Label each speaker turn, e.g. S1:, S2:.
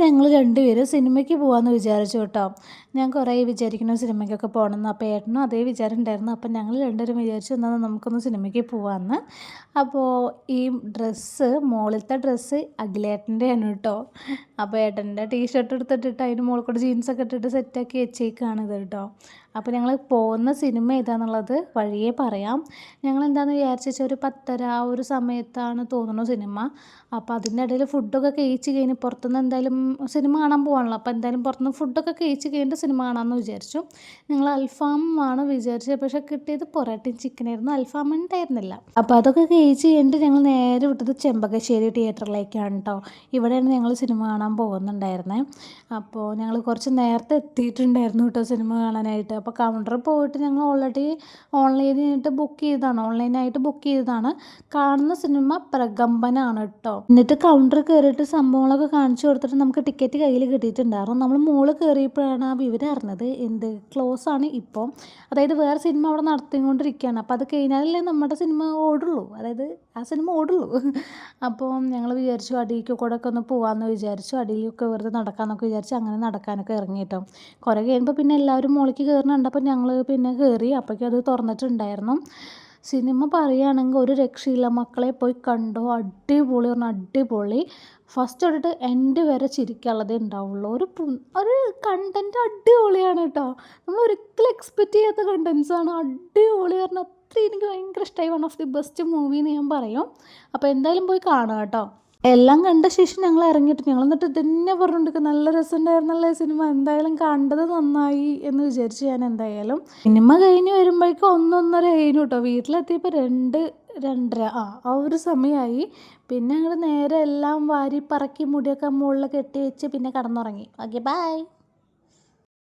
S1: ഞങ്ങൾ രണ്ടുപേരും സിനിമയ്ക്ക് പോകാമെന്ന് വിചാരിച്ചു കേട്ടോ. ഞാൻ കുറേ വിചാരിക്കുന്നു സിനിമയ്ക്കൊക്കെ പോകണമെന്ന്. അപ്പോൾ ഏട്ടനും അതേ വിചാരം ഉണ്ടായിരുന്നു. അപ്പം ഞങ്ങൾ രണ്ടുപേരും വിചാരിച്ചു എന്നാൽ നമുക്കൊന്ന് സിനിമയ്ക്ക് പോകാമെന്ന്. അപ്പോൾ ഈ ഡ്രസ്സ്, മുകളിലത്തെ ഡ്രസ്സ് അഖിലേട്ടൻ്റെയാണ് കേട്ടോ. അപ്പോൾ ഏട്ടൻ്റെ ടീഷർട്ട് എടുത്തിട്ടിട്ട് അതിന് മുകളിൽ കൂടെ ജീൻസൊക്കെ ഇട്ടിട്ട് സെറ്റാക്കി വെച്ചേക്കാണിത് കേട്ടോ. അപ്പോൾ ഞങ്ങൾ പോകുന്ന സിനിമ ഏതാണെന്നുള്ളത് വഴിയേ പറയാം. ഞങ്ങൾ എന്താണെന്ന് വിചാരിച്ചാൽ ഒരു 10:30 ആ ഒരു സമയത്താണ് തോന്നുന്നു സിനിമ. അപ്പോൾ അതിൻ്റെ ഇടയിൽ ഫുഡൊക്കെ കഴിച്ച് കഴിഞ്ഞ് പുറത്തുനിന്ന് എന്തായാലും സിനിമ കാണാൻ പോകാണല്ലോ. അപ്പോൾ എന്തായാലും പുറത്തുനിന്ന് ഫുഡൊക്കെ കഴിച്ച് കഴിഞ്ഞിട്ട് സിനിമ കാണാമെന്ന് വിചാരിച്ചു. ഞങ്ങൾ അൽഫാമാണ് വിചാരിച്ചത്, പക്ഷേ കിട്ടിയത് പൊറോട്ടയും ചിക്കനായിരുന്നു, അൽഫാം ഉണ്ടായിരുന്നില്ല. അപ്പോൾ അതൊക്കെ കഴിച്ച് കഴിഞ്ഞിട്ട് ഞങ്ങൾ നേരെ വിട്ടത് ചെമ്പകശ്ശേരി തിയേറ്ററിലേക്കാണ് കേട്ടോ. ഇവിടെയാണ് ഞങ്ങൾ സിനിമ കാണാൻ പോകുന്നുണ്ടായിരുന്നത്. അപ്പോൾ ഞങ്ങൾ കുറച്ച് നേരത്തെ എത്തിയിട്ടുണ്ടായിരുന്നു കേട്ടോ സിനിമ കാണാനായിട്ട്. അപ്പോൾ കൗണ്ടറിൽ പോയിട്ട് ഞങ്ങൾ ഓൾറെഡി ഓൺലൈനായിട്ട് ബുക്ക് ചെയ്തതാണ്. കാണുന്ന സിനിമ പ്രകമ്പനാണ് കേട്ടോ. എന്നിട്ട് കൗണ്ടറിൽ കയറിയിട്ട് സംഭവങ്ങളൊക്കെ കാണിച്ചു കൊടുത്തിട്ട് നമുക്ക് ടിക്കറ്റ് കയ്യിൽ കിട്ടിയിട്ടുണ്ടായിരുന്നു. നമ്മൾ മുകളിൽ കയറിയപ്പോഴാണ് ആ വിവരം അറിഞ്ഞത് ക്ലോസ് ആണ് ഇപ്പോൾ. അതായത് വേറെ സിനിമ അവിടെ നടത്തിക്കൊണ്ടിരിക്കുകയാണ്. അപ്പോൾ അത് കഴിഞ്ഞാലല്ലേ നമ്മുടെ സിനിമ ഓടുള്ളൂ, അതായത് ആ സിനിമ ഓടുള്ളൂ. അപ്പോൾ ഞങ്ങൾ വിചാരിച്ചു അടിയിലേക്ക് കൂടെ ഒക്കെ ഒന്ന് പോകാമെന്ന് വിചാരിച്ചു. അടിയിലൊക്കെ വെറുതെ നടക്കാമെന്നൊക്കെ വിചാരിച്ചു. അങ്ങനെ നടക്കാനൊക്കെ ഇറങ്ങി കേട്ടോ. കുറേ കഴിയുമ്പോൾ പിന്നെ എല്ലാവരും മുകളിലേക്ക് കയറുന്നുണ്ട്. അപ്പോൾ ഞങ്ങൾ പിന്നെ കയറി. അപ്പോഴേക്കും അത് തുറന്നിട്ടുണ്ടായിരുന്നു. സിനിമ പറയുകയാണെങ്കിൽ ഒരു രക്ഷയില്ല, മക്കളെ പോയി കണ്ടോ. അടിപൊളി പറഞ്ഞാൽ അടിപൊളി. ഫസ്റ്റ് തൊട്ടിട്ട് എൻഡ് വരെ ചിരിക്കാനുള്ളതേ ഉണ്ടാവുള്ളൂ. ഒരു കണ്ടൻറ്റ് അടിപൊളിയാണ് കേട്ടോ. നമ്മൾ ഒരിക്കലും എക്സ്പെക്റ്റ് ചെയ്യാത്ത കണ്ടൻസാണ്. അടിപൊളി പറഞ്ഞാൽ അത്രയും എനിക്ക് ഭയങ്കര ഇഷ്ടമായി. One of the best movie എന്ന് ഞാൻ പറയും. അപ്പോൾ എന്തായാലും പോയി കാണുക കേട്ടോ. എല്ലാം കണ്ട ശേഷം ഞങ്ങൾ ഇറങ്ങിയിട്ട് ഞങ്ങൾ എന്നിട്ട് ഇതന്നെ പറഞ്ഞുകൊണ്ടിരിക്കും, നല്ല രസമുണ്ടായിരുന്നല്ലേ സിനിമ, എന്തായാലും കണ്ടത് നന്നായി എന്ന് വിചാരിച്ചു ഞാൻ. എന്തായാലും സിനിമ കഴിഞ്ഞ് വരുമ്പോഴേക്കും 1-1:30 കഴിഞ്ഞു കേട്ടോ. വീട്ടിലെത്തിയപ്പോൾ 2-2:30 ആ ഒരു സമയമായി. പിന്നെ ഞങ്ങൾ നേരെ എല്ലാം വാരി പറക്കി മുടിയൊക്കെ മുകളിൽ കെട്ടി വെച്ച് പിന്നെ കിടന്നുറങ്ങി. Okay, by.